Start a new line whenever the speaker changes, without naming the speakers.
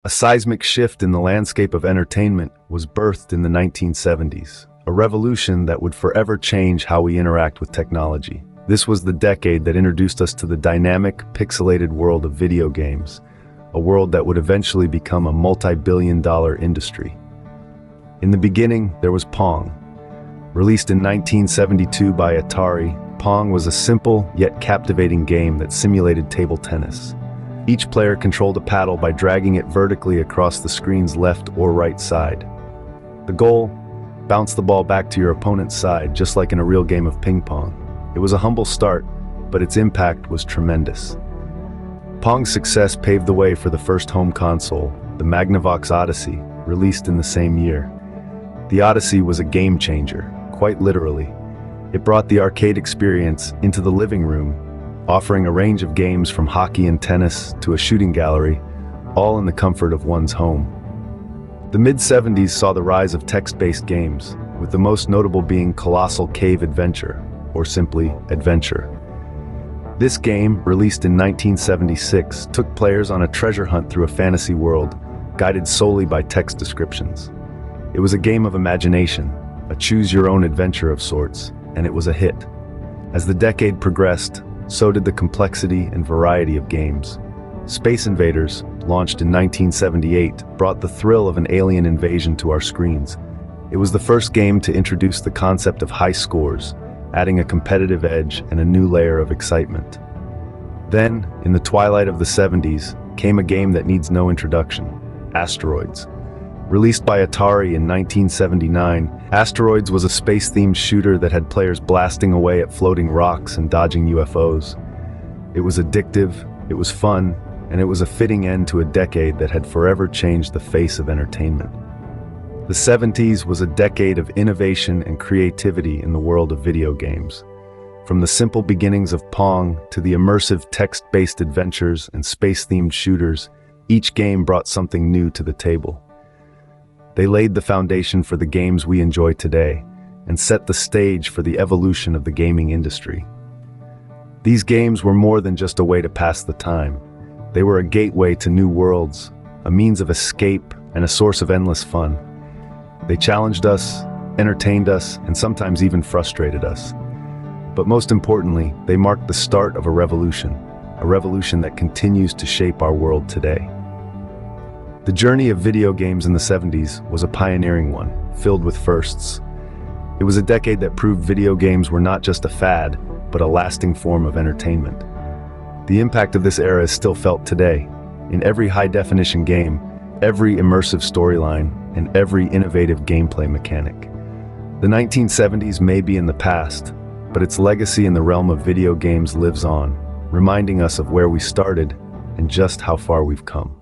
A seismic shift in the landscape of entertainment was birthed in the 1970s, a revolution that would forever change how we interact with technology. This was the decade that introduced us to the dynamic, pixelated world of video games, a world that would eventually become a multi-billion-dollar industry. In the beginning, there was Pong. Released in 1972 by Atari, Pong was a simple yet captivating game that simulated table tennis. Each player controlled a paddle by dragging it vertically across the screen's left or right side. The goal? Bounce the ball back to your opponent's side, just like in a real game of ping pong. It was a humble start, but its impact was tremendous. Pong's success paved the way for the first home console, the Magnavox Odyssey, released in the same year. The Odyssey was a game changer, quite literally. It brought the arcade experience into the living room, offering a range of games from hockey and tennis to a shooting gallery, all in the comfort of one's home. The mid-70s saw the rise of text-based games, with the most notable being Colossal Cave Adventure, or simply Adventure. This game, released in 1976, took players on a treasure hunt through a fantasy world, guided solely by text descriptions. It was a game of imagination, a choose-your-own-adventure of sorts, and it was a hit. As the decade progressed, so did the complexity and variety of games. Space Invaders, launched in 1978, brought the thrill of an alien invasion to our screens. It was the first game to introduce the concept of high scores, adding a competitive edge and a new layer of excitement. Then, in the twilight of the 70s, came a game that needs no introduction: Asteroids. Released by Atari in 1979, Asteroids was a space-themed shooter that had players blasting away at floating rocks and dodging UFOs. It was addictive, it was fun, and it was a fitting end to a decade that had forever changed the face of entertainment. The 70s was a decade of innovation and creativity in the world of video games. From the simple beginnings of Pong to the immersive text-based adventures and space-themed shooters, each game brought something new to the table. They laid the foundation for the games we enjoy today and set the stage for the evolution of the gaming industry. These games were more than just a way to pass the time. They were a gateway to new worlds, a means of escape, and a source of endless fun. They challenged us, entertained us, and sometimes even frustrated us. But most importantly, they marked the start of a revolution that continues to shape our world today. The journey of video games in the 70s was a pioneering one, filled with firsts. It was a decade that proved video games were not just a fad, but a lasting form of entertainment. The impact of this era is still felt today, in every high-definition game, every immersive storyline, and every innovative gameplay mechanic. The 1970s may be in the past, but its legacy in the realm of video games lives on, reminding us of where we started and just how far we've come.